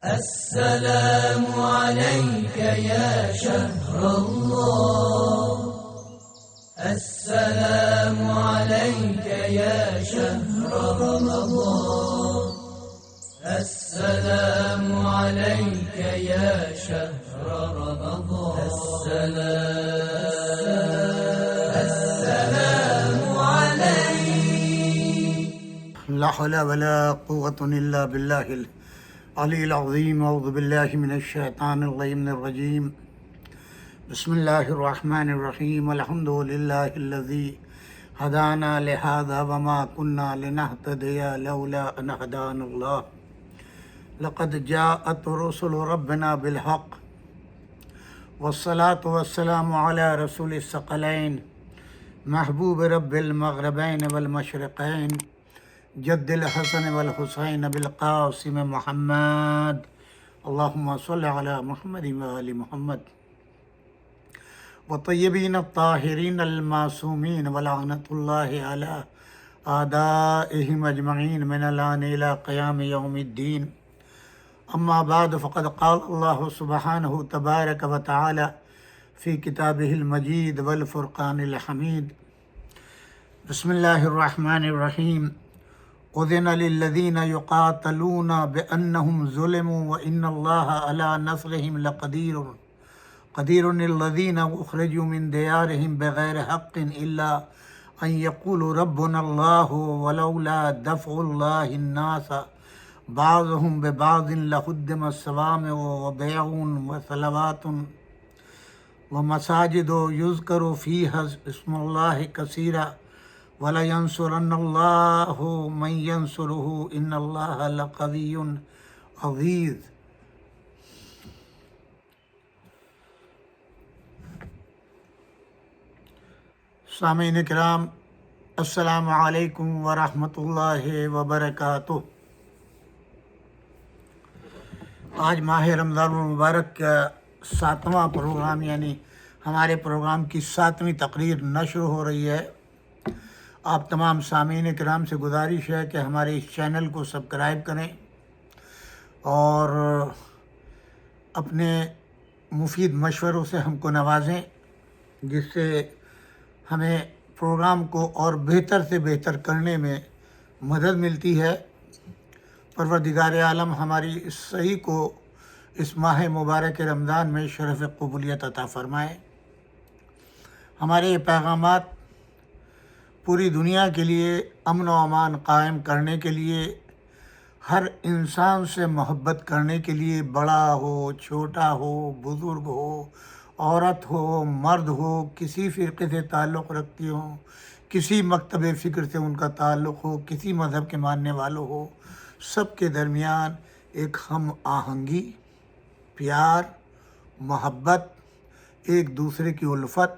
السلام عليك يا شهر الله، السلام عليك يا شهر رمضان، السلام عليك يا شهر رمضان، السلام عليك. لا حول ولا قوة إلا بالله العلی العظیم. اعوذ باللہ من الشیطان الرجیم. بسم اللہ الرحمن الرحیم. الحمد للہ الذی ہدانا لہذا وما كنا لنہتدی لولا ان ہدانا اللہ. لقد جاءت رسل ربنا بالحق والصلاة والسلام علی رسول الثقلین محبوب رب المغربین والمشرقین جد الحسن والحسین بالقاسم محمد. اللہم صل علی محمد وآل محمد والطیبین الطاہرین المعصومین ولعنۃ اللہ علی اعدائہم اجمعین من الآن الی قیام یوم الدین. اما بعد فقد قال اللہ سبحانہ تبارک وتعالی فی کتابہ المجید والفرقان الحمید. بسم اللہ الرحمن الرحیم. اذن للذین یقاتلون بأنہم ظلموا وإن اللہ علی نصرہم لقدیر. قدیر الذین اخرجوا من دیارہم بغیر حق الا ان یقولوا ربنا اللہ ولولا دفع اللہ الناس بعضهم ببعض لهدمت صوامع وبيع وصلوات ومساجد يذكر فيها اسم الله كثيرا وَلَيَنْصُرَنَّ اللَّهُ مَنْ يَنْصُرُهُ إِنَّ اللَّهَ لَقَوِيٌّ عَزِيزٌ. سامعین کرام، السلام علیکم ورحمۃ اللہ وبرکاتہ. آج ماہ رمضان المبارک کا 7واں پروگرام، یعنی ہمارے پروگرام کی 7ویں تقریر نشر ہو رہی ہے. آپ تمام سامعین کرام سے گزارش ہے کہ ہمارے اس چینل کو سبسکرائب کریں اور اپنے مفید مشوروں سے ہم کو نوازیں، جس سے ہمیں پروگرام کو اور بہتر سے بہتر کرنے میں مدد ملتی ہے. پروردگار عالم ہماری اس صحیح کو اس ماہ مبارک رمضان میں شرف قبولیت عطا فرمائے. ہمارے یہ پیغامات پوری دنیا کے لیے امن و امان قائم کرنے کے لیے، ہر انسان سے محبت کرنے کے لیے، بڑا ہو چھوٹا ہو بزرگ ہو عورت ہو مرد ہو، کسی فرقے سے تعلق رکھتی ہوں، کسی مکتب فکر سے ان کا تعلق ہو، کسی مذہب کے ماننے والوں ہو، سب کے درمیان ایک ہم آہنگی، پیار، محبت، ایک دوسرے کی الفت،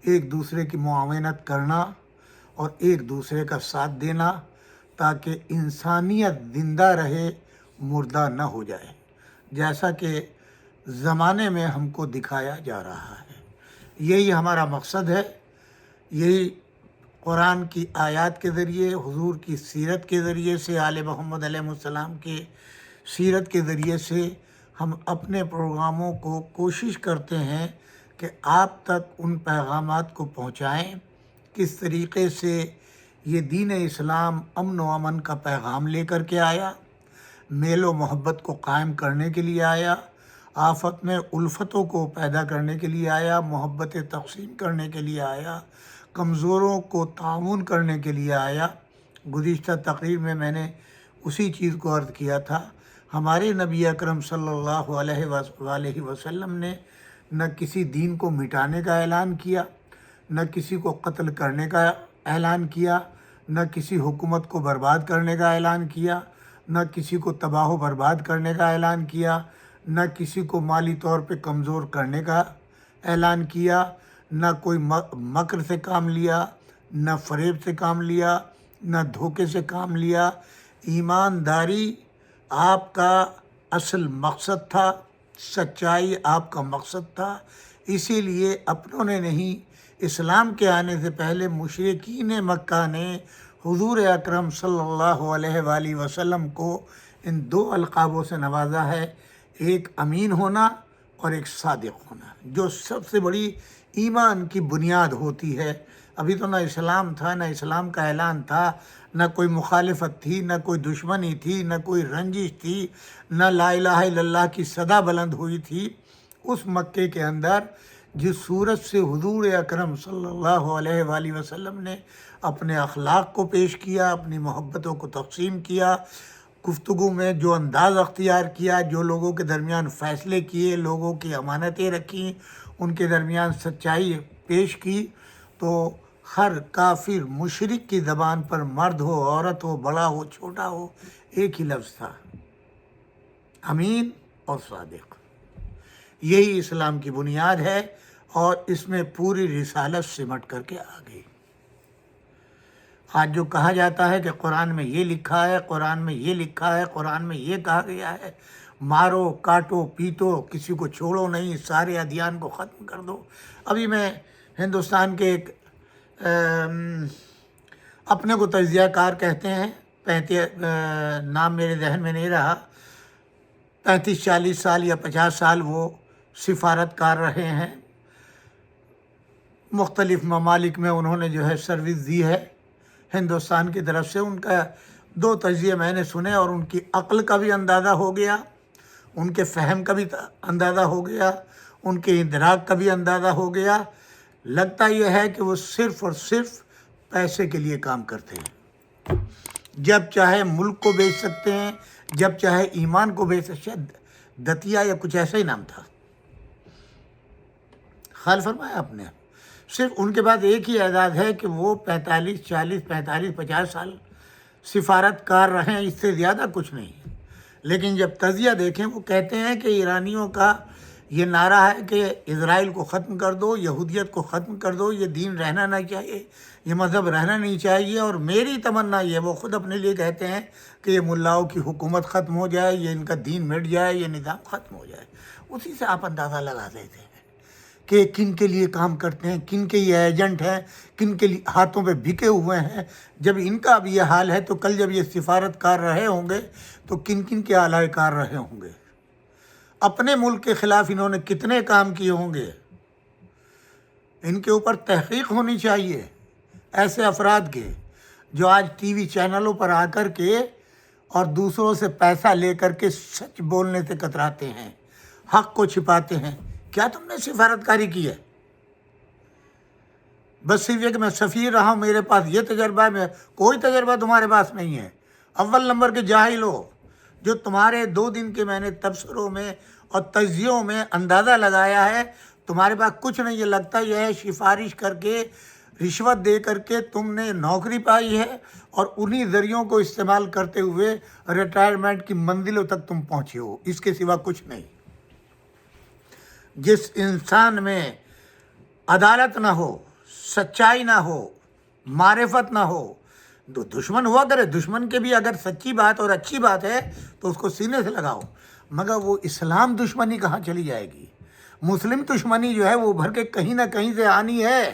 ایک دوسرے کی معاونت کرنا اور ایک دوسرے کا ساتھ دینا، تاکہ انسانیت زندہ رہے، مردہ نہ ہو جائے، جیسا کہ زمانے میں ہم کو دکھایا جا رہا ہے. یہی ہمارا مقصد ہے. یہی قرآن کی آیات کے ذریعے، حضور کی سیرت کے ذریعے سے، آل محمد علیہ السلام کے سیرت کے ذریعے سے ہم اپنے پروگراموں کو کوشش کرتے ہیں کہ آپ تک ان پیغامات کو پہنچائیں. کس طریقے سے یہ دین اسلام امن و امن کا پیغام لے کر کے آیا، میل و محبت کو قائم کرنے کے لیے آیا، آفت میں الفتوں کو پیدا کرنے کے لیے آیا، محبت تقسیم کرنے کے لیے آیا، کمزوروں کو تعاون کرنے کے لیے آیا. گزشتہ تقریر میں نے اسی چیز کو عرض کیا تھا. ہمارے نبی اکرم صلی اللہ علیہ وسلم نے نہ کسی دین کو مٹانے کا اعلان کیا، نہ کسی کو قتل کرنے کا اعلان کیا، نہ کسی حکومت کو برباد کرنے کا اعلان کیا، نہ کسی کو تباہ و برباد کرنے کا اعلان کیا، نہ کسی کو مالی طور پہ کمزور کرنے کا اعلان کیا، نہ کوئی مکر سے کام لیا، نہ فریب سے کام لیا، نہ دھوکے سے کام لیا. ایمانداری آپ کا اصل مقصد تھا، سچائی آپ کا مقصد تھا. اسی لیے اپنوں نے نہیں، اسلام کے آنے سے پہلے مشرکین مکہ نے حضور اکرم صلی اللہ علیہ وآلہ وسلم کو ان دو القابوں سے نوازا ہے، ایک امین ہونا اور ایک صادق ہونا، جو سب سے بڑی ایمان کی بنیاد ہوتی ہے۔ ابھی تو نہ اسلام تھا، نہ اسلام کا اعلان تھا، نہ کوئی مخالفت تھی، نہ کوئی دشمنی تھی، نہ کوئی رنجش تھی، نہ لا الہ الا اللہ کی صدا بلند ہوئی تھی۔ اس مکے کے اندر جس صورت سے حضور اکرم صلی اللہ علیہ وآلہ وسلم نے اپنے اخلاق کو پیش کیا، اپنی محبتوں کو تقسیم کیا، گفتگو میں جو انداز اختیار کیا، جو لوگوں کے درمیان فیصلے کیے، لوگوں کی امانتیں رکھیں، ان کے درمیان سچائی پیش کی، تو ہر کافر مشرک کی زبان پر مرد ہو، عورت ہو، بڑا ہو، چھوٹا ہو، ایک ہی لفظ تھا، امین اور صادق۔ یہی اسلام کی بنیاد ہے اور اس میں پوری رسالت سمٹ کر کے آ گئی۔ آج جو کہا جاتا ہے کہ قرآن میں یہ لکھا ہے، قرآن میں یہ لکھا ہے، قرآن میں یہ کہا گیا ہے، مارو کاٹو پیٹو، کسی کو چھوڑو نہیں، سارے ادیان کو ختم کر دو۔ ابھی میں ہندوستان کے ایک اپنے کو تجزیہ کار کہتے ہیں، نام میرے ذہن میں نہیں رہا، 35-40 سال یا 50 سال وہ سفارت کار رہے ہیں، مختلف ممالک میں انہوں نے جو ہے سروس دی ہے ہندوستان کی طرف سے۔ ان کا دو تجزیے میں نے سنے اور ان کی عقل کا بھی اندازہ ہو گیا، ان کے فہم کا بھی اندازہ ہو گیا، ان کے ادراک کا بھی اندازہ ہو گیا۔ لگتا یہ ہے کہ وہ صرف اور صرف پیسے کے لیے کام کرتے ہیں، جب چاہے ملک کو بیچ سکتے ہیں، جب چاہے ایمان کو بیچ سکتے ہیں۔ دتیا یا کچھ ایسا ہی نام تھا، خیال فرمایا آپ نے۔ صرف ان کے بعد ایک ہی اعزاز ہے کہ وہ 45 سال سفارت کار رہے ہیں، اس سے زیادہ کچھ نہیں۔ لیکن جب تجزیہ دیکھیں، وہ کہتے ہیں کہ ایرانیوں کا یہ نعرہ ہے کہ اسرائیل کو ختم کر دو، یہودیت کو ختم کر دو، یہ دین رہنا نہیں چاہیے، یہ مذہب رہنا نہیں چاہیے، اور میری تمنا یہ، وہ خود اپنے لیے کہتے ہیں کہ یہ ملاؤں کی حکومت ختم ہو جائے، یہ ان کا دین مٹ جائے، یہ نظام ختم ہو جائے۔ اسی سے آپ اندازہ لگا دیتے ہیں کہ کن کے لیے کام کرتے ہیں، کن کے یہ ایجنٹ ہیں، کن کے ہاتھوں پہ بکے ہوئے ہیں۔ جب ان کا اب یہ حال ہے تو کل جب یہ سفارت کار رہے ہوں گے تو کن کن کے اعلی کار رہے ہوں گے۔ اپنے ملک کے خلاف انہوں نے کتنے کام کیے ہوں گے۔ ان کے اوپر تحقیق ہونی چاہیے، ایسے افراد کے جو آج ٹی وی چینلوں پر آ کر کے اور دوسروں سے پیسہ لے کر کے سچ بولنے سے کتراتے ہیں، حق کو چھپاتے ہیں۔ کیا تم نے سفارت کاری کی ہے؟ بس صرف یہ کہ میں سفیر رہا ہوں، میرے پاس یہ تجربہ ہے، کوئی تجربہ تمہارے پاس نہیں ہے۔ اول نمبر کے جاہل ہو، جو تمہارے 2 دن کے میں نے تبصروں میں اور تجزیوں میں اندازہ لگایا ہے، تمہارے پاس کچھ نہیں۔ یہ لگتا یہ ہے سفارش کر کے، رشوت دے کر کے تم نے نوکری پائی ہے اور انہی ذریعوں کو استعمال کرتے ہوئے ریٹائرمنٹ کی منزلوں تک تم پہنچے ہو، اس کے سوا کچھ نہیں۔ جس انسان میں عدالت نہ ہو، سچائی نہ ہو، معرفت نہ ہو، دشمن ہوا کرے، دشمن کے بھی اگر سچی بات اور اچھی بات ہے تو اس کو سینے سے لگاؤ، مگر وہ اسلام دشمنی کہاں چلی جائے گی؟ مسلم دشمنی جو ہے وہ بھر کے کہیں نہ کہیں سے آنی ہے۔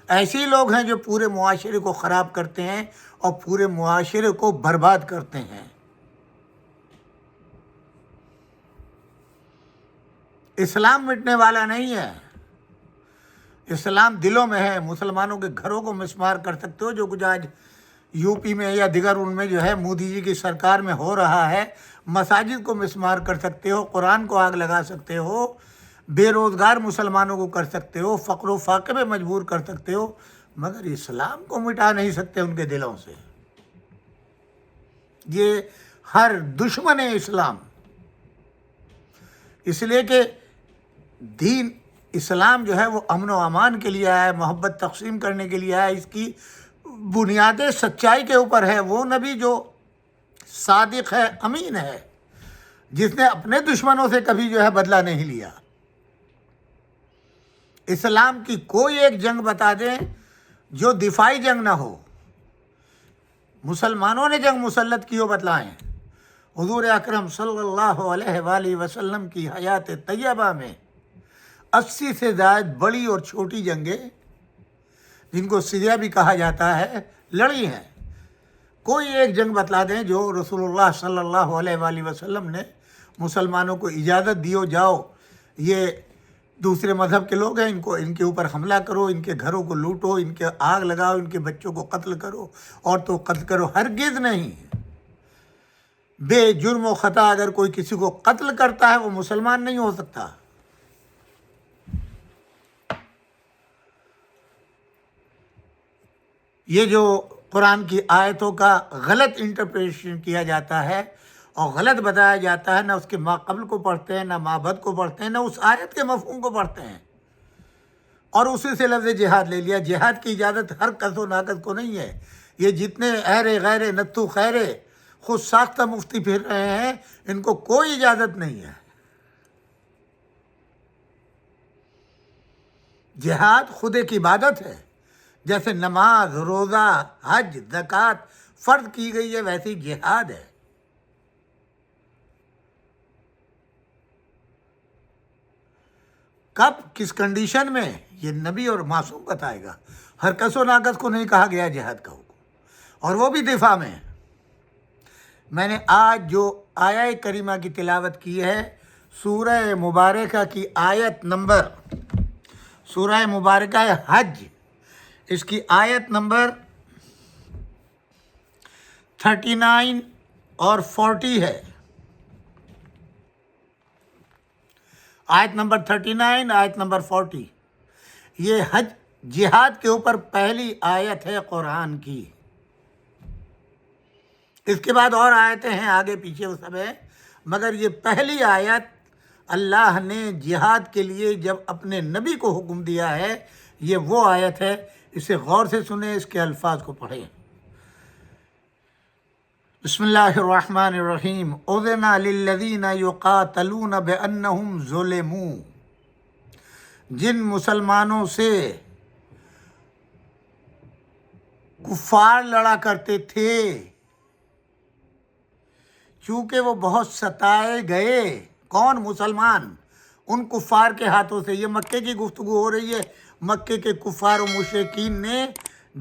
ایسے ہی لوگ ہیں جو پورے معاشرے کو خراب کرتے ہیں اور پورے معاشرے کو برباد کرتے ہیں۔ اسلام مٹنے والا نہیں ہے، اسلام دلوں میں ہے۔ مسلمانوں کے گھروں کو مسمار کر سکتے ہو، جو کچھ آج یو پی میں یا دیگر ان میں جو ہے مودی جی کی سرکار میں ہو رہا ہے، مساجد کو مسمار کر سکتے ہو، قرآن کو آگ لگا سکتے ہو، بے روزگار مسلمانوں کو کر سکتے ہو، فقر و فاقے میں مجبور کر سکتے ہو، مگر اسلام کو مٹا نہیں سکتے ان کے دلوں سے۔ یہ ہر دشمن اسلام، اس لیے کہ دین اسلام جو ہے وہ امن و امان کے لیے آیا ہے، محبت تقسیم کرنے کے لیے آیا ہے، اس کی بنیادیں سچائی کے اوپر ہے۔ وہ نبی جو صادق ہے، امین ہے، جس نے اپنے دشمنوں سے کبھی جو ہے بدلہ نہیں لیا۔ اسلام کی کوئی ایک جنگ بتا دیں جو دفاعی جنگ نہ ہو، مسلمانوں نے جنگ مسلط کی ہو بتلائیں۔ حضور اکرم صلی اللہ علیہ وآلہ وسلم کی حیات طیبہ میں 80 سے زائد بڑی اور چھوٹی جنگیں، جن کو سیریا بھی کہا جاتا ہے، لڑی ہیں۔ کوئی ایک جنگ بتلا دیں جو رسول اللہ صلی اللہ علیہ وآلہ وسلم نے مسلمانوں کو اجازت دیو جاؤ یہ دوسرے مذہب کے لوگ ہیں، ان کے اوپر حملہ کرو، ان کے گھروں کو لوٹو، ان کے آگ لگاؤ، ان کے بچوں کو قتل کرو، عورتوں کو قتل کرو، ہرگز نہیں۔ بے جرم و خطا اگر کوئی کسی کو قتل کرتا ہے وہ مسلمان نہیں ہو سکتا۔ یہ جو قرآن کی آیتوں کا غلط انٹرپریشن کیا جاتا ہے اور غلط بتایا جاتا ہے، نہ اس کے ما قبل کو پڑھتے ہیں، نہ ما بعد کو پڑھتے ہیں، نہ اس آیت کے مفہوم کو پڑھتے ہیں، اور اسی سے لفظ جہاد لے لیا۔ جہاد کی اجازت ہر کس و ناکس کو نہیں ہے۔ یہ جتنے اہرے غیرے نتو خیرے خود ساختہ مفتی پھر رہے ہیں، ان کو کوئی اجازت نہیں ہے۔ جہاد خود ایک عبادت ہے، جیسے نماز، روزہ، حج، زکوٰۃ فرض کی گئی ہے، ویسے ہی جہاد ہے۔ کب، کس کنڈیشن میں، یہ نبی اور معصوم بتائے گا۔ ہر کس و ناکس کو نہیں کہا گیا جہاد کا حکم، اور وہ بھی دفاع میں۔ میں نے آج جو آیہ کریمہ کی تلاوت کی ہے، سورہ مبارکہ کی آیت نمبر، سورہ مبارکہ حج، اس کی آیت نمبر 39 اور 40 ہے۔ آیت نمبر 39، آیت نمبر 40، یہ حج جہاد کے اوپر پہلی آیت ہے قرآن کی۔ اس کے بعد اور آیتیں ہیں آگے پیچھے وہ سب ہیں، مگر یہ پہلی آیت اللہ نے جہاد کے لیے جب اپنے نبی کو حکم دیا ہے، یہ وہ آیت ہے۔ اسے غور سے سنیں، اس کے الفاظ کو پڑھیں۔ بسم اللہ الرحمن الرحیم۔ اذن للذین یقاتلون بانہم ظلموا، جن مسلمانوں سے کفار لڑا کرتے تھے چونکہ وہ بہت ستائے گئے۔ کون؟ مسلمان، ان کفار کے ہاتھوں سے۔ یہ مکے کی گفتگو ہو رہی ہے۔ مکے کے کفار و مشرکین نے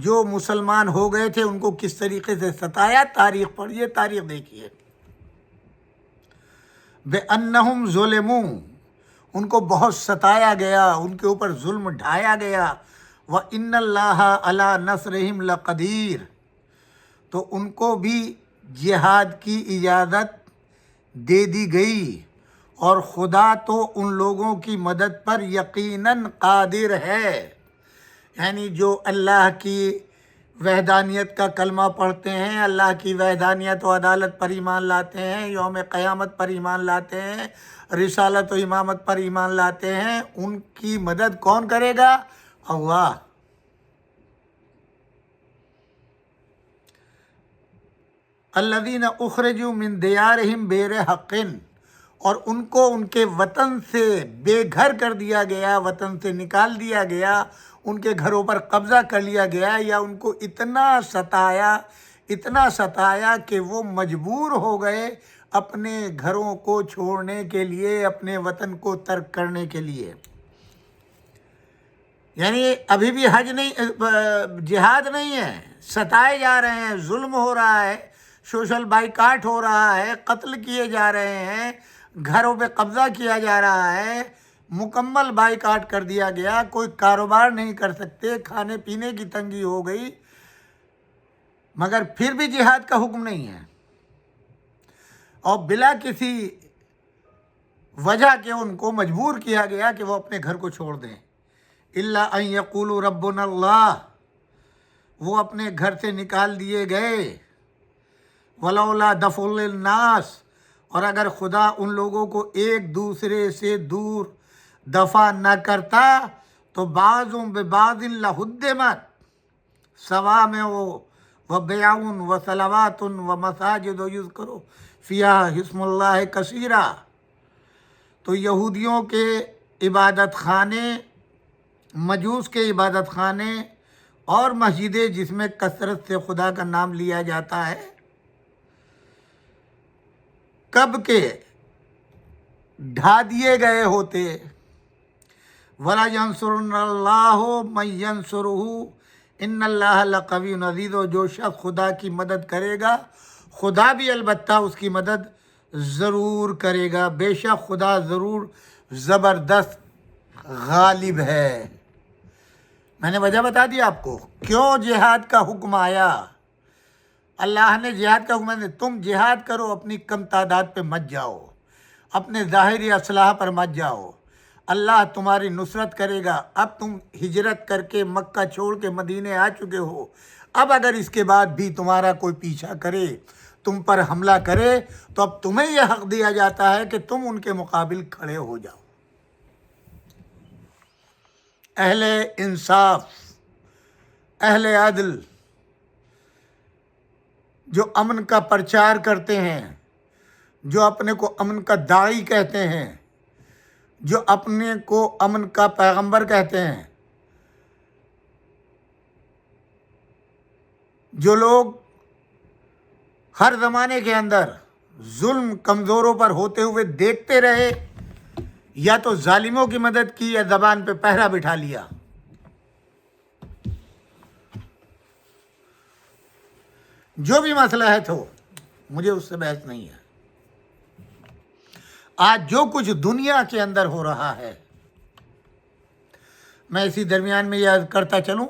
جو مسلمان ہو گئے تھے ان کو کس طریقے سے ستایا، تاریخ پڑھیے، تاریخ دیکھیے۔ بِأَنَّهُمْ ظُلِمُوا، ان کو بہت ستایا گیا، ان کے اوپر ظلم ڈھایا گیا۔ وَإِنَّ اللَّهَ عَلَىٰ نَصْرِهِمْ لَقَدِيرٌ، تو ان کو بھی جہاد کی اجازت دے دی گئی، اور خدا تو ان لوگوں کی مدد پر یقیناً قادر ہے۔ یعنی جو اللہ کی وحدانیت کا کلمہ پڑھتے ہیں، اللہ کی وحدانیت و عدالت پر ایمان لاتے ہیں، یوم قیامت پر ایمان لاتے ہیں، رسالت و امامت پر ایمان لاتے ہیں، ان کی مدد کون کرے گا؟ اللہ۔ الذین اخرجوا من دیارہم بغیر حق، اور ان کو ان کے وطن سے بے گھر کر دیا گیا، وطن سے نکال دیا گیا، ان کے گھروں پر قبضہ کر لیا گیا، یا ان کو اتنا ستایا کہ وہ مجبور ہو گئے اپنے گھروں کو چھوڑنے کے لیے، اپنے وطن کو ترک کرنے کے لیے۔ یعنی ابھی بھی حج نہیں، جہاد نہیں ہے، ستائے جا رہے ہیں، ظلم ہو رہا ہے، سوشل بائیکاٹ ہو رہا ہے، قتل کیے جا رہے ہیں، گھروں پہ قبضہ کیا جا رہا ہے، مکمل بائیکاٹ کر دیا گیا، کوئی کاروبار نہیں کر سکتے، کھانے پینے کی تنگی ہو گئی، مگر پھر بھی جہاد کا حکم نہیں ہے، اور بلا کسی وجہ کے ان کو مجبور کیا گیا کہ وہ اپنے گھر کو چھوڑ دیں۔ الا ان یقولوا ربنا اللہ، وہ اپنے گھر سے نکال دیے گئے۔ ولولا دفع الناس، اور اگر خدا ان لوگوں کو ایک دوسرے سے دور دفع نہ کرتا تو بعضهم ببعض لہدمت صوامع وبیع وصلوات ومساجد یذکر فیہا اسم اللہ کثیرا، تو یہودیوں کے عبادت خانے، مجوس کے عبادت خانے اور مسجدیں جس میں کثرت سے خدا کا نام لیا جاتا ہے، کب کے ڈھا دیے گئے ہوتے۔ وَلَا يَنْصُرُنَّ اللَّهُ مَن يَنْصُرُهُ ان اللہ لقوی عزیز، و جو شخص خدا کی مدد کرے گا خدا بھی البتہ اس کی مدد ضرور کرے گا، بے شک خدا ضرور زبردست غالب ہے۔ میں نے وجہ بتا دی آپ کو کیوں جہاد کا حکم آیا۔ اللہ نے جہاد کا حکم دیا، تم جہاد کرو، اپنی کم تعداد پہ مت جاؤ، اپنے ظاہری اسلحہ پر مت جاؤ، اللہ تمہاری نصرت کرے گا۔ اب تم ہجرت کر کے مکہ چھوڑ کے مدینے آ چکے ہو، اب اگر اس کے بعد بھی تمہارا کوئی پیچھا کرے، تم پر حملہ کرے، تو اب تمہیں یہ حق دیا جاتا ہے کہ تم ان کے مقابل کھڑے ہو جاؤ۔ اہل انصاف، اہل عدل، جو امن کا پرچار کرتے ہیں، جو اپنے کو امن کا داعی کہتے ہیں، جو اپنے کو امن کا پیغمبر کہتے ہیں، جو لوگ ہر زمانے کے اندر ظلم کمزوروں پر ہوتے ہوئے دیکھتے رہے، یا تو ظالموں کی مدد کی یا زبان پہ پہرا بٹھا لیا۔ جو بھی مسئلہ ہے تو مجھے اس سے بحث نہیں ہے۔ آج جو کچھ دنیا کے اندر ہو رہا ہے، میں اسی درمیان میں یاد کرتا چلوں،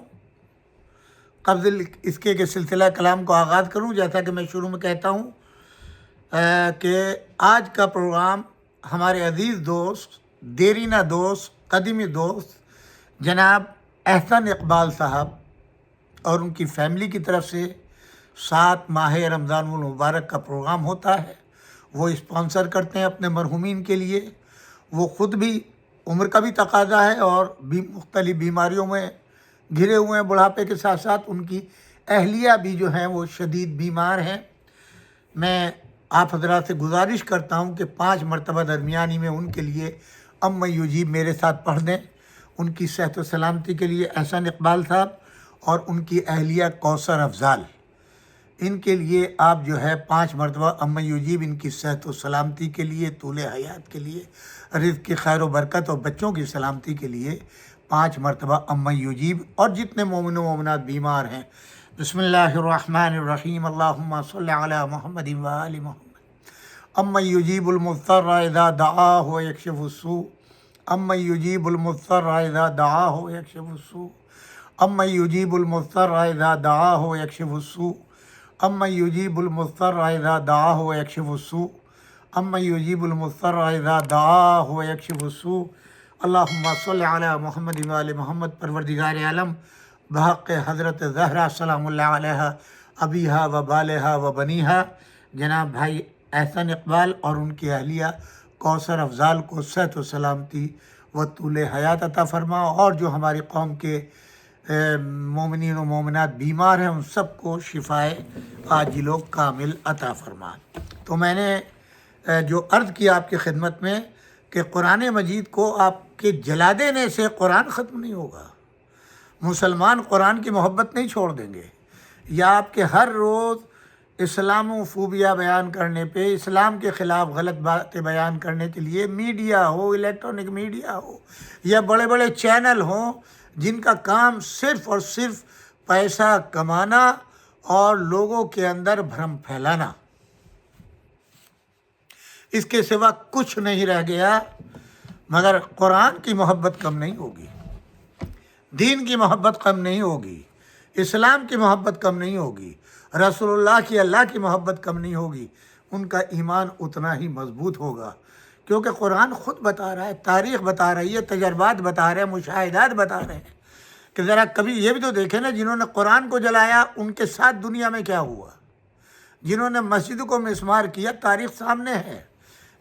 قبل اس کے سلسلہ کلام کو آغاز کروں، جیسا کہ میں شروع میں کہتا ہوں کہ آج کا پروگرام ہمارے عزیز دوست، دیرینہ دوست، قدیمی دوست جناب احسن اقبال صاحب اور ان کی فیملی کی طرف سے 7 ماہ رمضان المبارک کا پروگرام ہوتا ہے۔ وہ اسپانسر کرتے ہیں اپنے مرحومین کے لیے۔ وہ خود بھی عمر کا بھی تقاضا ہے اور بھی مختلف بیماریوں میں گھرے ہوئے ہیں، بڑھاپے کے ساتھ ساتھ ان کی اہلیہ بھی جو ہیں وہ شدید بیمار ہیں۔ میں آپ حضرات سے گزارش کرتا ہوں کہ 5 مرتبہ درمیانی میں ان کے لیے ام یجیب میرے ساتھ پڑھ دیں، ان کی صحت و سلامتی کے لیے احسن اقبال صاحب اور ان کی اہلیہ کوثر افضال، ان کے لیے آپ جو ہے 5 مرتبہ ام یجیب، ان کی صحت و سلامتی کے لیے، طول حیات کے لیے، رزق کی خیر و برکت اور بچوں کی سلامتی کے لیے 5 مرتبہ ام یجیب، اور جتنے مومن و مومنات بیمار ہیں۔ بسم اللہ الرحمن الرحیم، اللہم صلی علی محمد و آل محمد۔ ام یجیب المضطر اذا دعاہ ویکشف السوء، ام یجیب المضطر اذا دعاہ ویکشف السوء، ام یجیب المضطر اذا دعاہ ویکشف السوء، ام یجیب المضطر اذا دعاہ ویکشف السوء، ام یجیب المضطر اذا دعاہ ویکشف السوء۔ اللہم صلی علی محمد و آل محمد۔ پروردگار عالم بحق حضرت زہرا سلام اللہ علیہ، ابیہا و بالہا و بنیہا، جناب بھائی احسن اقبال اور ان کی اہلیہ کوثر افضال کو صحت و سلامتی و طول حیات عطا فرما، اور جو ہماری قوم کے مومنین و مومنات بیمار ہیں ان سب کو شفائے عاجل و کامل عطا فرما۔ تو میں نے جو عرض کیا آپ کی خدمت میں کہ قرآن مجید کو آپ کے جلا دینے سے قرآن ختم نہیں ہوگا، مسلمان قرآن کی محبت نہیں چھوڑ دیں گے، یا آپ کے ہر روز اسلام فوبیہ بیان کرنے پہ، اسلام کے خلاف غلط باتیں بیان کرنے کے لیے میڈیا ہو، الیکٹرانک میڈیا ہو، یا بڑے بڑے چینل ہوں جن کا کام صرف اور صرف پیسہ کمانا اور لوگوں کے اندر بھرم پھیلانا، اس کے سوا کچھ نہیں رہ گیا، مگر قرآن کی محبت کم نہیں ہوگی، دین کی محبت کم نہیں ہوگی، اسلام کی محبت کم نہیں ہوگی، رسول اللہ کی، اللہ کی محبت کم نہیں ہوگی، ان کا ایمان اتنا ہی مضبوط ہوگا، کیونکہ قرآن خود بتا رہا ہے، تاریخ بتا رہی ہے، تجربات بتا رہے ہیں، مشاہدات بتا رہے ہیں کہ ذرا کبھی یہ بھی تو دیکھیں نا، جنہوں نے قرآن کو جلایا ان کے ساتھ دنیا میں کیا ہوا، جنہوں نے مسجد کو مسمار کیا، تاریخ سامنے ہے،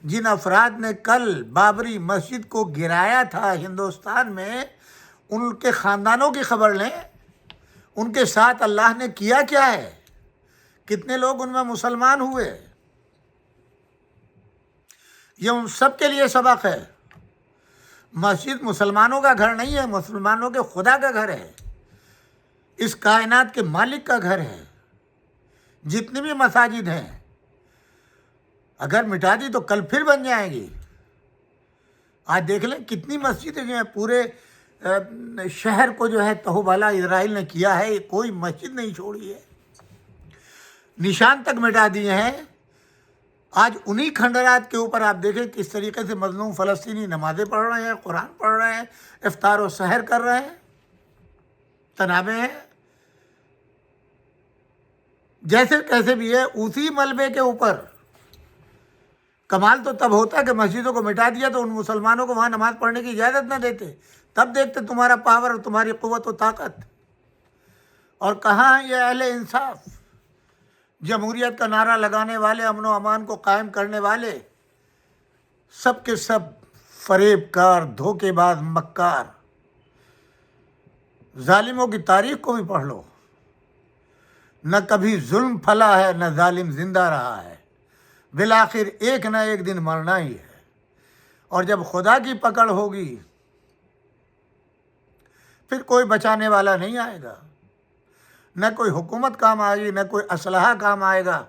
جن افراد نے کل بابری مسجد کو گرایا تھا ہندوستان میں، ان کے خاندانوں کی خبر لیں، ان کے ساتھ اللہ نے کیا کیا ہے، کتنے لوگ ان میں مسلمان ہوئے، یہ ان سب کے لیے سبق ہے۔ مسجد مسلمانوں کا گھر نہیں ہے، مسلمانوں کے خدا کا گھر ہے، اس کائنات کے مالک کا گھر ہے۔ جتنی بھی مساجد ہیں اگر مٹا دی تو کل پھر بن جائیں گی۔ آج دیکھ لیں کتنی مسجدیں جو ہیں پورے شہر کو جو ہے تہوبالا اسرائیل نے کیا ہے، کوئی مسجد نہیں چھوڑی ہے، نشان تک مٹا دیے ہیں۔ آج انہی کھنڈرات کے اوپر آپ دیکھیں کس طریقے سے مظلوم فلسطینی نمازیں پڑھ رہے ہیں، قرآن پڑھ رہے ہیں، افطار و سحر کر رہے ہیں، تنابیں ہیں، جیسے کیسے بھی ہے۔ اسی ملبے کے اوپر کمال تو تب ہوتا ہے کہ مسجدوں کو مٹا دیا تو ان مسلمانوں کو وہاں نماز پڑھنے کی اجازت نہ دیتے، تب دیکھتے تمہارا پاور اور تمہاری قوت و طاقت۔ اور کہاں ہے یہ اہل انصاف، جمہوریت کا نعرہ لگانے والے، امن و امان کو قائم کرنے والے، سب کے سب فریب کار، دھوکے باز، مکار۔ ظالموں کی تاریخ کو بھی پڑھ لو، نہ کبھی ظلم پھلا ہے نہ ظالم زندہ رہا ہے، بالآخر ایک نہ ایک دن مرنا ہی ہے۔ اور جب خدا کی پکڑ ہوگی پھر کوئی بچانے والا نہیں آئے گا، نہ کوئی حکومت کام آئے گی، نہ کوئی اسلحہ کام آئے گا،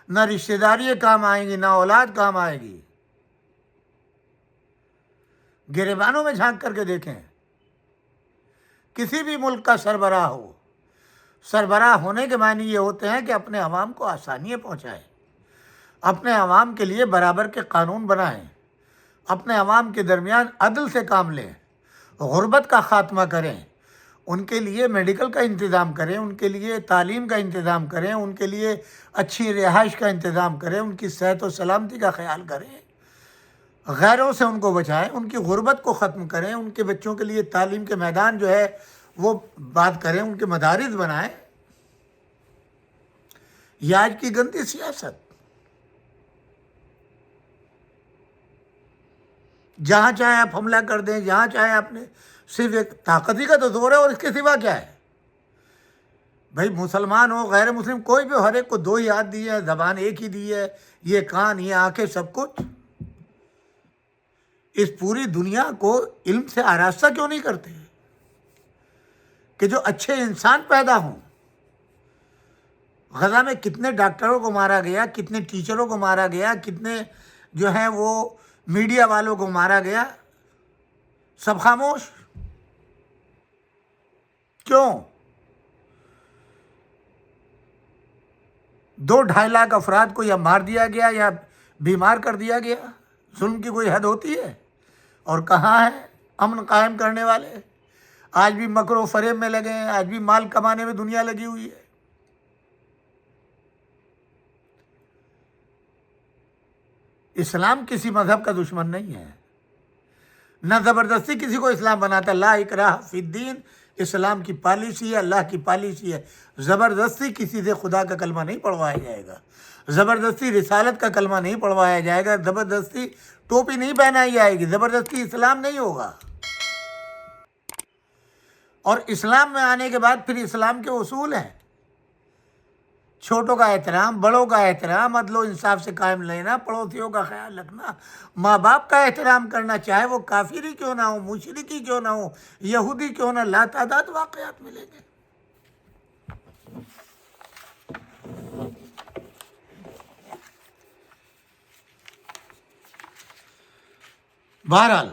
نہ رشتہ داری کام آئیں گی، نہ اولاد کام آئے گی۔ گریبانوں میں جھانک کر کے دیکھیں، کسی بھی ملک کا سربراہ ہو، سربراہ ہونے کے معنی یہ ہوتے ہیں کہ اپنے عوام کو آسانیاں پہنچائیں، اپنے عوام کے لیے برابر کے قانون بنائیں، اپنے عوام کے درمیان عدل سے کام لیں، غربت کا خاتمہ کریں، ان کے لیے میڈیکل کا انتظام کریں، ان کے لیے تعلیم کا انتظام کریں، ان کے لیے اچھی رہائش کا انتظام کریں، ان کی صحت و سلامتی کا خیال کریں، غیروں سے ان کو بچائیں، ان کی غربت کو ختم کریں، ان کے بچوں کے لیے تعلیم کے میدان جو ہے وہ بات کریں، ان کے مدارس بنائیں۔ یہ آج کی گندی سیاست، جہاں چاہے آپ حملہ کر دیں، جہاں چاہے آپ نے، صرف ایک طاقتی کا تو زور ہے اور اس کے سوا کیا ہے؟ بھائی مسلمان ہو غیر مسلم کوئی بھی، ہر ایک کو دو ہی ہاتھ دیے ہیں، زبان ایک ہی دی ہے، یہ کان، یہ آنکھیں، سب کچھ۔ اس پوری دنیا کو علم سے آراستہ کیوں نہیں کرتے کہ جو اچھے انسان پیدا ہوں؟ غزہ میں کتنے ڈاکٹروں کو مارا گیا، کتنے ٹیچروں کو مارا گیا، کتنے جو ہیں وہ میڈیا والوں کو مارا گیا، سب خاموش کیوں؟ 2-2.5 لاکھ افراد کو یا مار دیا گیا یا بیمار کر دیا گیا، ظلم کی کوئی حد ہوتی ہے؟ اور کہاں ہے امن قائم کرنے والے؟ آج بھی مکر و فریب میں لگے ہیں، آج بھی مال کمانے میں دنیا لگی ہوئی ہے۔ اسلام کسی مذہب کا دشمن نہیں ہے، نہ زبردستی کسی کو اسلام بناتا، لا اکراہ فی الدین اسلام کی پالیسی ہے، اللہ کی پالیسی ہے۔ زبردستی کسی سے خدا کا کلمہ نہیں پڑھوایا جائے گا، زبردستی رسالت کا کلمہ نہیں پڑھوایا جائے گا، زبردستی ٹوپی نہیں پہنائی جائے گی، زبردستی اسلام نہیں ہوگا۔ اور اسلام میں آنے کے بعد پھر اسلام کے اصول ہیں، چھوٹوں کا احترام، بڑوں کا احترام، عدل و انصاف سے قائم لینا، پڑوسیوں کا خیال رکھنا، ماں باپ کا احترام کرنا، چاہے وہ کافر ہی کیوں نہ ہو، مشرک ہی کیوں نہ ہو، یہودی کیوں نہ، لاتعداد واقعات ملیں گے۔ بہرحال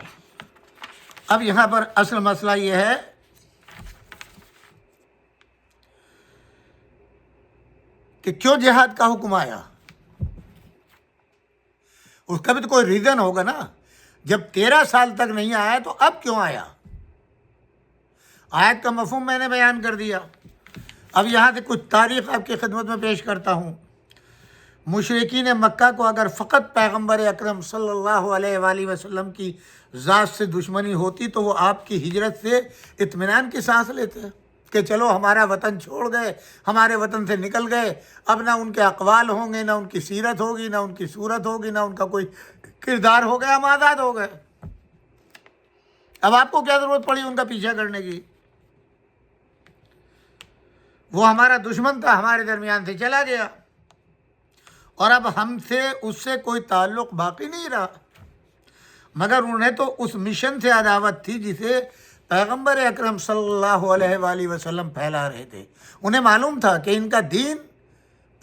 اب یہاں پر اصل مسئلہ یہ ہے کہ کیوں جہاد کا حکم آیا؟ اس کا بھی تو کوئی ریزن ہوگا نا۔ جب 13 سال تک نہیں آیا تو اب کیوں آیا؟ آیت کا مفہوم میں نے بیان کر دیا۔ اب یہاں سے کچھ تاریخ آپ کی خدمت میں پیش کرتا ہوں۔ مشرکین مکہ کو اگر فقط پیغمبر اکرم صلی اللہ علیہ وآلہ وسلم کی ذات سے دشمنی ہوتی تو وہ آپ کی ہجرت سے اطمینان کی سانس لیتے کہ چلو ہمارا وطن چھوڑ گئے، ہمارے وطن سے نکل گئے، اب نہ ان کے اقوال ہوں گے، نہ ان کی سیرت ہوگی، نہ ان کی صورت ہوگی، نہ ان کا کوئی کردار ہو گیا، ہم آزاد ہو گئے۔ اب آپ کو کیا ضرورت پڑی ان کا پیچھا کرنے کی؟ وہ ہمارا دشمن تھا، ہمارے درمیان سے چلا گیا، اور اب ہم سے اس سے کوئی تعلق باقی نہیں رہا۔ مگر انہیں تو اس مشن سے عداوت تھی جسے پیغمبر اکرم صلی اللہ علیہ وآلہ وسلم پھیلا رہے تھے۔ انہیں معلوم تھا کہ ان کا دین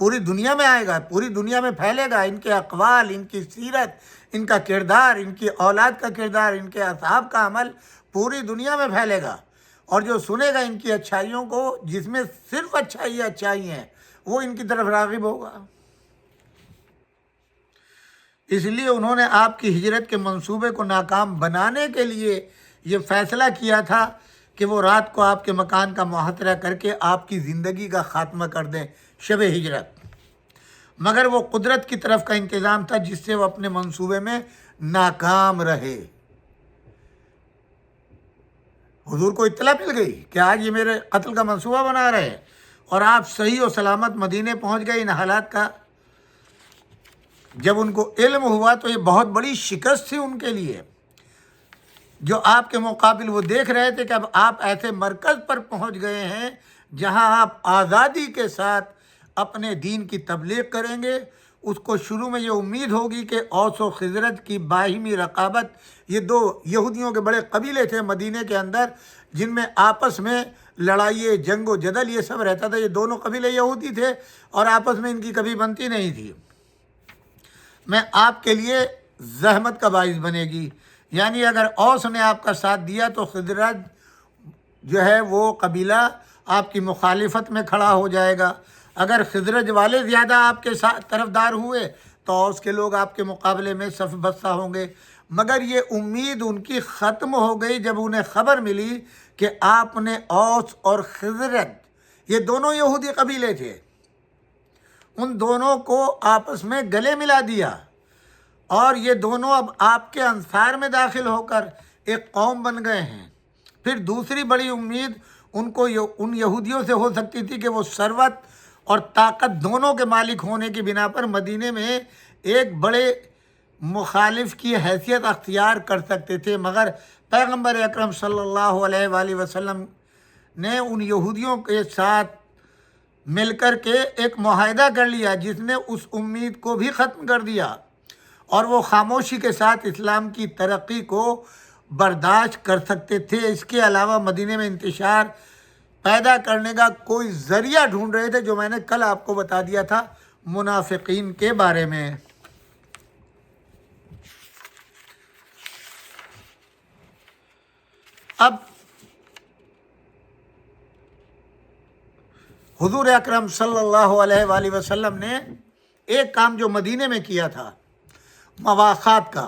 پوری دنیا میں آئے گا، پوری دنیا میں پھیلے گا، ان کے اقوال، ان کی سیرت، ان کا کردار، ان کی اولاد کا کردار، ان کے اصحاب کا عمل پوری دنیا میں پھیلے گا، اور جو سنے گا ان کی اچھائیوں کو، جس میں صرف اچھائی ہیں، وہ ان کی طرف راغب ہوگا۔ اس لیے انہوں نے آپ کی ہجرت کے منصوبے کو ناکام بنانے کے لیے یہ فیصلہ کیا تھا کہ وہ رات کو آپ کے مکان کا محاصرہ کر کے آپ کی زندگی کا خاتمہ کر دیں، شب ہجرت۔ مگر وہ قدرت کی طرف کا انتظام تھا جس سے وہ اپنے منصوبے میں ناکام رہے۔ حضور کو اطلاع مل گئی کہ آج یہ میرے قتل کا منصوبہ بنا رہے ہیں، اور آپ صحیح و سلامت مدینے پہنچ گئے۔ ان حالات کا جب ان کو علم ہوا تو یہ بہت بڑی شکست تھی ان کے لیے، جو آپ کے مقابل وہ دیکھ رہے تھے کہ اب آپ ایسے مرکز پر پہنچ گئے ہیں جہاں آپ آزادی کے ساتھ اپنے دین کی تبلیغ کریں گے۔ اس کو شروع میں یہ امید ہوگی کہ اوس و خزرج کی باہمی رقابت، یہ دو یہودیوں کے بڑے قبیلے تھے مدینے کے اندر، جن میں آپس میں لڑائی، جنگ و جدل یہ سب رہتا تھا۔ یہ دونوں قبیلے یہودی تھے اور آپس میں ان کی کبھی بنتی نہیں تھی۔ میں آپ کے لیے زحمت کا باعث بنے گی، یعنی اگر اوس نے آپ کا ساتھ دیا تو خزرج جو ہے وہ قبیلہ آپ کی مخالفت میں کھڑا ہو جائے گا۔ اگر خزرج والے زیادہ آپ کے ساتھ طرفدار ہوئے تو اوس کے لوگ آپ کے مقابلے میں صف بستہ ہوں گے۔ مگر یہ امید ان کی ختم ہو گئی جب انہیں خبر ملی کہ آپ نے اوس اور خزرج، یہ دونوں یہودی قبیلے تھے، ان دونوں کو آپس میں گلے ملا دیا، اور یہ دونوں اب آپ کے انصار میں داخل ہو کر ایک قوم بن گئے ہیں۔ پھر دوسری بڑی امید ان کو ان یہودیوں سے ہو سکتی تھی کہ وہ ثروت اور طاقت دونوں کے مالک ہونے کی بنا پر مدینے میں ایک بڑے مخالف کی حیثیت اختیار کر سکتے تھے، مگر پیغمبر اکرم صلی اللہ علیہ وآلہ وسلم نے ان یہودیوں کے ساتھ مل کر کے ایک معاہدہ کر لیا جس نے اس امید کو بھی ختم کر دیا، اور وہ خاموشی کے ساتھ اسلام کی ترقی کو برداشت کر سکتے تھے۔ اس کے علاوہ مدینے میں انتشار پیدا کرنے کا کوئی ذریعہ ڈھونڈ رہے تھے، جو میں نے کل آپ کو بتا دیا تھا منافقین کے بارے میں۔ اب حضور اکرم صلی اللہ علیہ وآلہ وسلم نے ایک کام جو مدینے میں کیا تھا، مواخات کا۔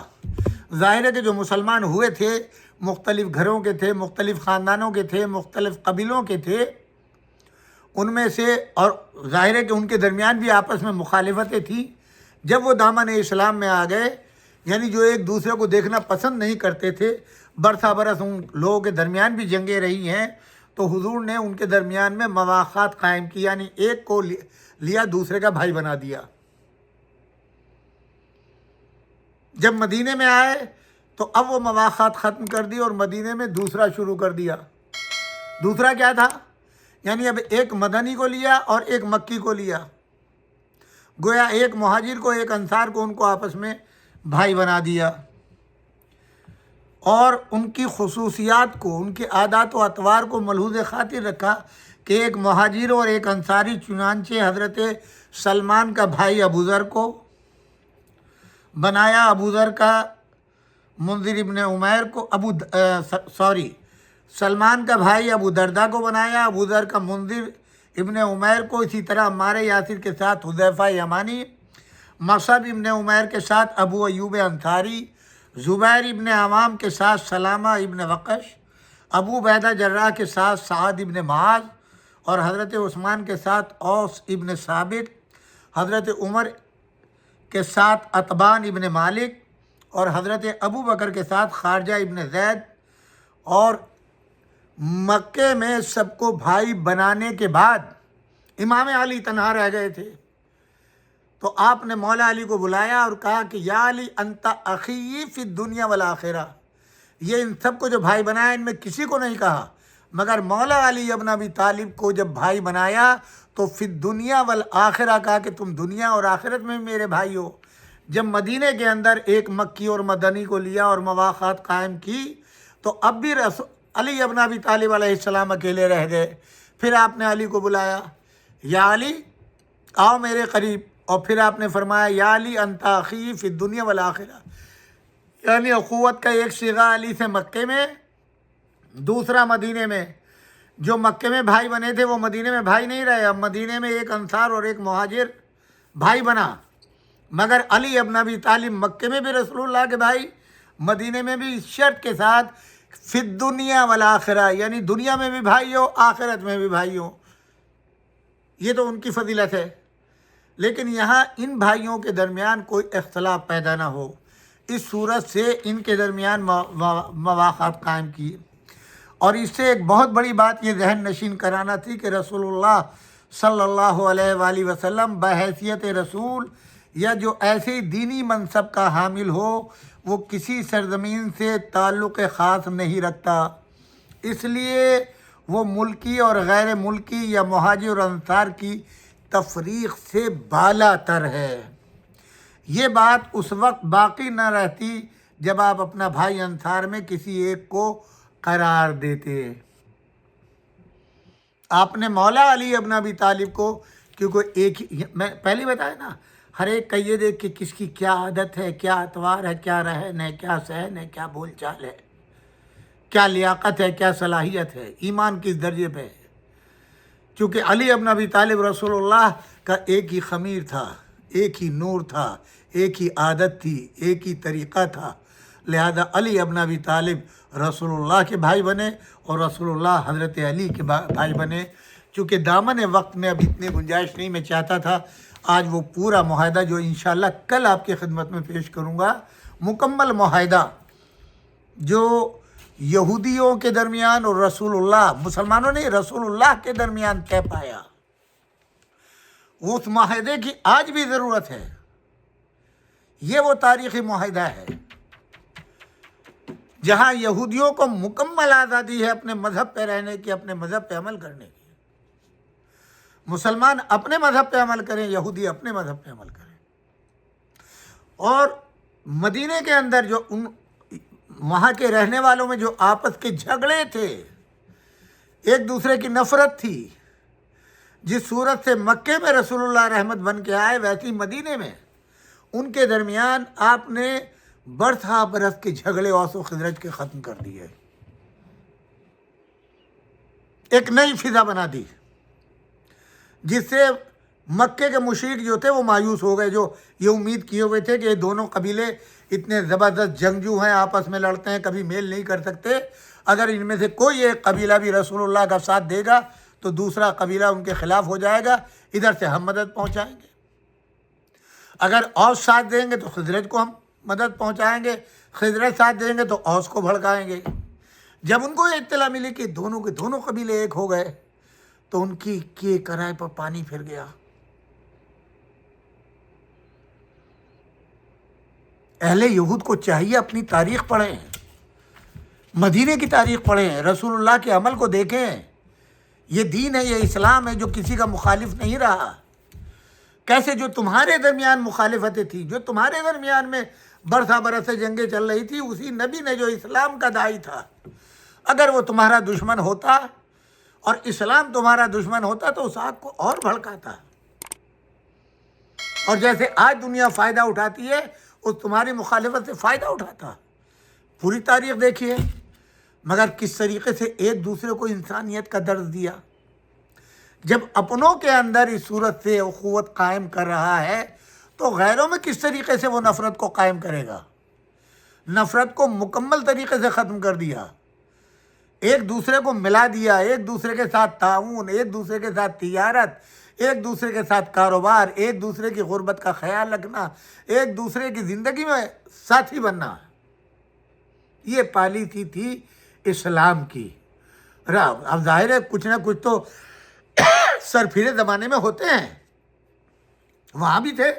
ظاہر ہے کہ جو مسلمان ہوئے تھے مختلف گھروں کے تھے، مختلف خاندانوں کے تھے، مختلف قبیلوں کے تھے، ان میں سے، اور ظاہر ہے کہ ان کے درمیان بھی آپس میں مخالفتیں تھیں۔ جب وہ دامن اسلام میں آ گئے، یعنی جو ایک دوسرے کو دیکھنا پسند نہیں کرتے تھے، برسا برس ان لوگوں کے درمیان بھی جنگیں رہی ہیں، تو حضور نے ان کے درمیان میں مواخات قائم کی، یعنی ایک کو لیا دوسرے کا بھائی بنا دیا۔ جب مدینے میں آئے تو اب وہ مواخات ختم کر دی اور مدینے میں دوسرا شروع کر دیا۔ دوسرا کیا تھا؟ یعنی اب ایک مدنی کو لیا اور ایک مکی کو لیا، گویا ایک مہاجر کو ایک انصار کو، ان کو آپس میں بھائی بنا دیا، اور ان کی خصوصیات کو، ان کے عادات و اطوار کو ملحوظ خاطر رکھا کہ ایک مہاجر اور ایک انصاری۔ چنانچہ حضرت سلمان کا بھائی ابوذر کو بنایا، ابوذر کا منذر ابن عمیر کو سلمان کا بھائی ابو دردہ کو بنایا، ابوذر کا منذر ابن عمیر کو، اسی طرح عمار یاسر کے ساتھ حذیفہ یمانی، مصعب ابن عمیر کے ساتھ ابو ایوب انصاری، زبیر ابن عوام کے ساتھ سلامہ ابن وقش، ابو عبیدہ جراح کے ساتھ سعد ابن معاذ، اور حضرت عثمان کے ساتھ اوس ابن ثابت، حضرت عمر کے ساتھ عتبان ابن مالک، اور حضرت ابو بکر کے ساتھ خارجہ ابن زید۔ اور مکے میں سب کو بھائی بنانے کے بعد امام علی تنہا رہ گئے تھے، تو آپ نے مولا علی کو بلایا اور کہا کہ یا علی انت اخی فی الدنیا والآخرہ۔ یہ ان سب کو جو بھائی بنایا ان میں کسی کو نہیں کہا، مگر مولا علی ابن ابی طالب کو جب بھائی بنایا تو فی الدنیا والآخرہ کہا کہ تم دنیا اور آخرت میں میرے بھائی ہو۔ جب مدینے کے اندر ایک مکی اور مدنی کو لیا اور مواخات قائم کی تو اب بھی علی ابن ابی طالب علیہ السلام اکیلے رہ گئے۔ پھر آپ نے علی کو بلایا، یا علی آؤ میرے قریب. اور پھر آپ نے فرمایا یا علی انت اخی فی الدنیا والآخرہ، یعنی اخوت کا ایک صیغہ علی سے مکے میں، دوسرا مدینے میں. جو مکے میں بھائی بنے تھے وہ مدینے میں بھائی نہیں رہے. اب مدینے میں ایک انصار اور ایک مہاجر بھائی بنا، مگر علی ابن ابی طالب مکے میں بھی رسول اللہ کے بھائی، مدینے میں بھی، اس شرط کے ساتھ فی الدنیا والآخرہ، یعنی دنیا میں بھی بھائی ہو، آخرت میں بھی بھائی ہو. یہ تو ان کی فضیلت ہے. لیکن یہاں ان بھائیوں کے درمیان کوئی اختلاف پیدا نہ ہو، اس صورت سے ان کے درمیان مواقعات قائم کی. اور اس سے ایک بہت بڑی بات یہ ذہن نشین کرانا تھی کہ رسول اللہ صلی اللہ علیہ وآلہ وسلم بحیثیت رسول یا جو ایسے دینی منصب کا حامل ہو وہ کسی سرزمین سے تعلق خاص نہیں رکھتا، اس لیے وہ ملکی اور غیر ملکی یا مہاجر اور انصار کی تفریق سے بالا تر ہے. یہ بات اس وقت باقی نہ رہتی جب آپ اپنا بھائی انصار میں کسی ایک کو قرار دیتے. آپ نے مولا علی ابن ابی طالب کو، کیونکہ ایک ہی، میں پہلے بتایا نا، ہر ایک کا یہ دیکھ کہ کس کی کیا عادت ہے، کیا اطوار ہے، کیا رہن ہے، کیا سہن ہے، کیا بول چال ہے، کیا لیاقت ہے، کیا صلاحیت ہے، ایمان کس درجے پہ ہے. چونکہ علی ابن ابی طالب رسول اللہ کا ایک ہی خمیر تھا، ایک ہی نور تھا، ایک ہی عادت تھی، ایک ہی طریقہ تھا، لہذا علی ابن ابی طالب رسول اللہ کے بھائی بنے اور رسول اللہ حضرت علی کے بھائی بنے. چونکہ دامن وقت میں اب اتنی گنجائش نہیں، میں چاہتا تھا آج وہ پورا معاہدہ جو انشاءاللہ کل آپ کی خدمت میں پیش کروں گا، مکمل معاہدہ جو یہودیوں کے درمیان اور رسول اللہ، مسلمانوں نے رسول اللہ کے درمیان طے پایا، اس معاہدے کی آج بھی ضرورت ہے. یہ وہ تاریخی معاہدہ ہے جہاں یہودیوں کو مکمل آزادی ہے اپنے مذہب پہ رہنے کی، اپنے مذہب پہ عمل کرنے کی. مسلمان اپنے مذہب پہ عمل کریں، یہودی اپنے مذہب پہ عمل کریں. اور مدینے کے اندر جو وہاں کے رہنے والوں میں جو آپس کے جھگڑے تھے، ایک دوسرے کی نفرت تھی، جس صورت سے مکے میں رسول اللہ رحمت بن کے آئے ویسی مدینے میں ان کے درمیان آپ نے برسا برس کے جھگڑے اوس و خزرج کے ختم کر دیے، ایک نئی فضا بنا دی، جس سے مکے کے مشرک جو تھے وہ مایوس ہو گئے، جو یہ امید کیے ہوئے تھے کہ یہ دونوں قبیلے اتنے زبردست جنگجو ہیں، آپس میں لڑتے ہیں، کبھی میل نہیں کر سکتے، اگر ان میں سے کوئی ایک قبیلہ بھی رسول اللہ کا ساتھ دے گا تو دوسرا قبیلہ ان کے خلاف ہو جائے گا، ادھر سے ہم مدد پہنچائیں گے. اگر اوس ساتھ دیں گے تو خزرج کو ہم مدد پہنچائیں گے، خزرج ساتھ دیں گے تو اوس کو بھڑکائیں گے. جب ان کو اطلاع ملی کہ دونوں کے دونوں قبیلے ایک ہو گئے تو ان کی کیے کرائے پر پانی پھر گیا. اہل یہود کو چاہیے اپنی تاریخ پڑھیں، مدینے کی تاریخ پڑھیں، رسول اللہ کے عمل کو دیکھیں. یہ دین ہے، یہ اسلام ہے جو کسی کا مخالف نہیں رہا. کیسے جو تمہارے درمیان مخالفتیں تھیں، جو تمہارے درمیان میں برسا برس سے جنگیں چل رہی تھی، اسی نبی نے جو اسلام کا داعی تھا، اگر وہ تمہارا دشمن ہوتا اور اسلام تمہارا دشمن ہوتا تو اس آگ کو اور بھڑکاتا. اور جیسے آج دنیا فائدہ اٹھاتی ہے اس تمہاری مخالفت سے فائدہ اٹھاتا. پوری تاریخ دیکھیے، مگر کس طریقے سے ایک دوسرے کو انسانیت کا درس دیا. جب اپنوں کے اندر اس صورت سے اخوت قائم کر رہا ہے تو غیروں میں کس طریقے سے وہ نفرت کو قائم کرے گا. نفرت کو مکمل طریقے سے ختم کر دیا، ایک دوسرے کو ملا دیا، ایک دوسرے کے ساتھ تعاون، ایک دوسرے کے ساتھ تجارت، ایک دوسرے کے ساتھ کاروبار، ایک دوسرے کی غربت کا خیال رکھنا، ایک دوسرے کی زندگی میں ساتھی بننا. یہ پالیسی تھی اسلام کی. اب ظاہر ہے کچھ نہ کچھ تو سرفرے زمانے میں ہوتے ہیں، وہاں بھی تھے،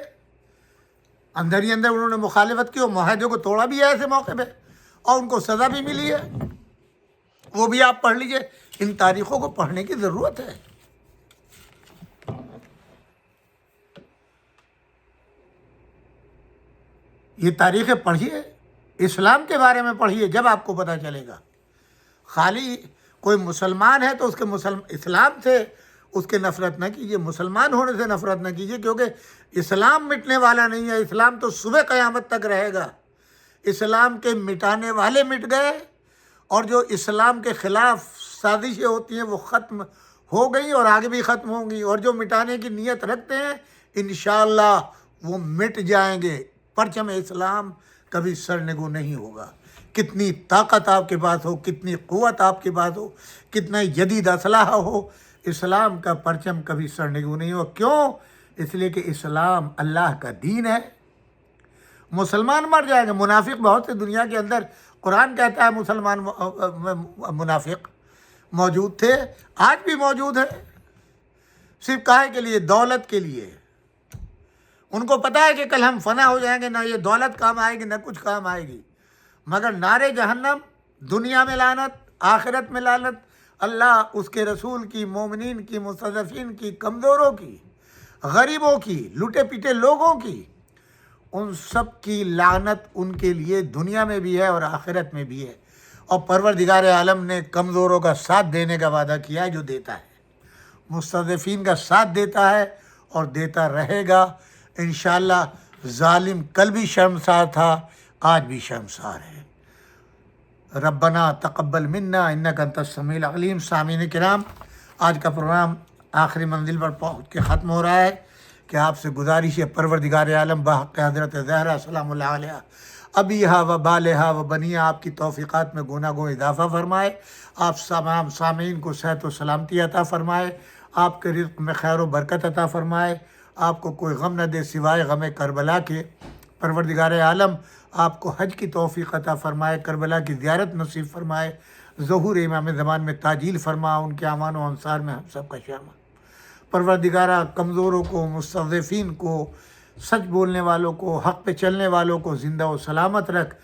اندر ہی اندر انہوں نے مخالفت کی اور معاہدے کو توڑا بھی ہے ایسے موقع پہ، اور ان کو سزا بھی ملی ہے. وہ بھی آپ پڑھ لیجئے. ان تاریخوں کو پڑھنے کی ضرورت ہے. یہ تاریخیں پڑھیے، اسلام کے بارے میں پڑھیے، جب آپ کو پتہ چلے گا. خالی کوئی مسلمان ہے تو اس کے اسلام سے اس کے نفرت نہ کیجیے، مسلمان ہونے سے نفرت نہ کیجیے، کیونکہ اسلام مٹنے والا نہیں ہے، اسلام تو صبح قیامت تک رہے گا۔ اسلام کے مٹانے والے مٹ گئے، اور جو اسلام کے خلاف سازشیں ہوتی ہیں وہ ختم ہو گئی اور آگے بھی ختم ہوں گی، اور جو مٹانے کی نیت رکھتے ہیں انشاءاللہ وہ مٹ جائیں گے۔ پرچم اسلام کبھی سرنگوں نہیں ہوگا، کتنی طاقت آپ کے پاس ہو، کتنی قوت آپ کے پاس ہو، کتنا جدید اسلحہ ہو، اسلام کا پرچم کبھی سرنگوں نہیں ہوگا۔ کیوں؟ اس لیے کہ اسلام اللہ کا دین ہے۔ مسلمان مر جائیں گے، منافق بہت سے دنیا کے اندر، قرآن کہتا ہے مسلمان منافق موجود تھے، آج بھی موجود ہیں، صرف کاہے کے لیے؟ دولت کے لیے۔ ان کو پتہ ہے کہ کل ہم فنا ہو جائیں گے، نہ یہ دولت کام آئے گی نہ کچھ کام آئے گی، مگر نعرے جہنم، دنیا میں لعنت، آخرت میں لعنت، اللہ اس کے رسول کی، مومنین کی، مستضعفین کی، کمزوروں کی، غریبوں کی، لٹے پیٹے لوگوں کی، ان سب کی لعنت ان کے لیے دنیا میں بھی ہے اور آخرت میں بھی ہے۔ اور پروردگار عالم نے کمزوروں کا ساتھ دینے کا وعدہ کیا ہے، جو دیتا ہے، مستضعفین کا ساتھ دیتا ہے اور دیتا رہے گا انشاءاللہ۔ ظالم کل بھی شرمسار تھا، آج بھی شرمسار ہے۔ ربنا تقبل منا انک انت السمیع العلیم۔ سامعین کرام، آج کا پروگرام آخری منزل پر پہنچ کے ختم ہو رہا ہے کہ آپ سے گزارش ہے، پروردگار عالم بحق حضرت زہرا سلام اللہ علیہ ابیہا و بالہا و بنیہا آپ کی توفیقات میں گناہ گو اضافہ فرمائے، آپ تمام سامعین کو صحت و سلامتی عطا فرمائے، آپ کے رزق میں خیر و برکت عطا فرمائے، آپ کو کوئی غم نہ دے سوائے غم کربلا کے۔ پروردگار عالم آپ کو حج کی توفیق عطا فرمائے، کربلا کی زیارت نصیب فرمائے، ظہور امام زمان میں تعجیل فرما، ان کے امان و انصار میں ہم سب کا شامل۔ پروردگارہ کمزوروں کو، مستضعفین کو، سچ بولنے والوں کو، حق پہ چلنے والوں کو زندہ و سلامت رکھ،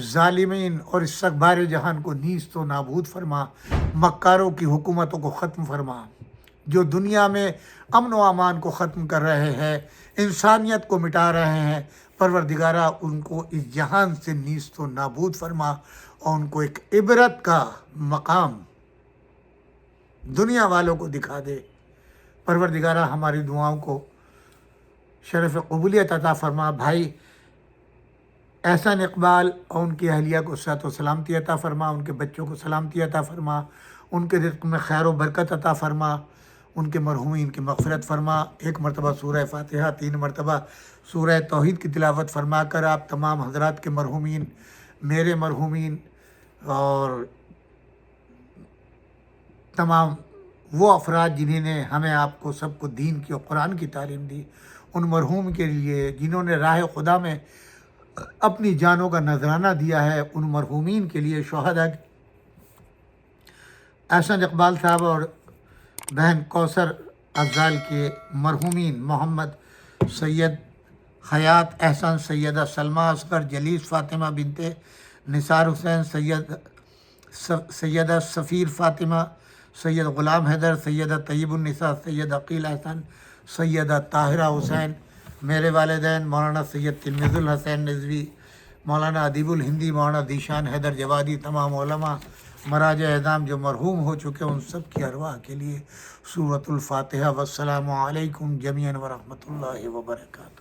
ظالمین اور اس سکبار جہان کو نیست و نابود فرما، مکاروں کی حکومتوں کو ختم فرما، جو دنیا میں امن و امان کو ختم کر رہے ہیں، انسانیت کو مٹا رہے ہیں، پروردگارہ ان کو اس جہان سے نیست و نابود فرما، اور ان کو ایک عبرت کا مقام دنیا والوں کو دکھا دے۔ پروردگارہ ہماری دعاؤں کو شرف قبولیت عطا فرما۔ بھائی احسان اقبال اور ان کی اہلیہ کو صحت و سلامتی عطا فرما، ان کے بچوں کو سلامتی عطا فرما، ان کے رزق میں خیر و برکت عطا فرما، ان کے مرحومین کی مغفرت فرما۔ ایک مرتبہ سورہ فاتحہ، 3 مرتبہ سورہ توحید کی تلاوت فرما کر آپ تمام حضرات کے مرحومین، میرے مرحومین اور تمام وہ افراد جنہوں نے ہمیں آپ کو سب کو دین کی اور قرآن کی تعلیم دی، ان مرحوم کے لیے جنہوں نے راہ خدا میں اپنی جانوں کا نذرانہ دیا ہے، ان مرحومین کے لیے، شہداء احسان اقبال صاحب اور بہن کوثر افضال کے مرحومین محمد سید حیات احسان، سیدہ سلمہ اصغر، جلیس فاطمہ بنت نثار حسین، سیدہ سفیر فاطمہ، سید غلام حیدر، سیدہ طیب النساء، سید عقیل احسان، سیدہ طاہرہ حسین، میرے والدین مولانا سید تلمیذ الحسین نظوی، مولانا ادیب الہندی، مولانا ذیشان حیدر جوادی، تمام علماء مراجع اعظام جو مرحوم ہو چکے ان سب کی ارواح کے لیے سورۃ الفاتحہ۔ والسلام علیکم جمیعاً ورحمۃ اللہ وبرکاتہ۔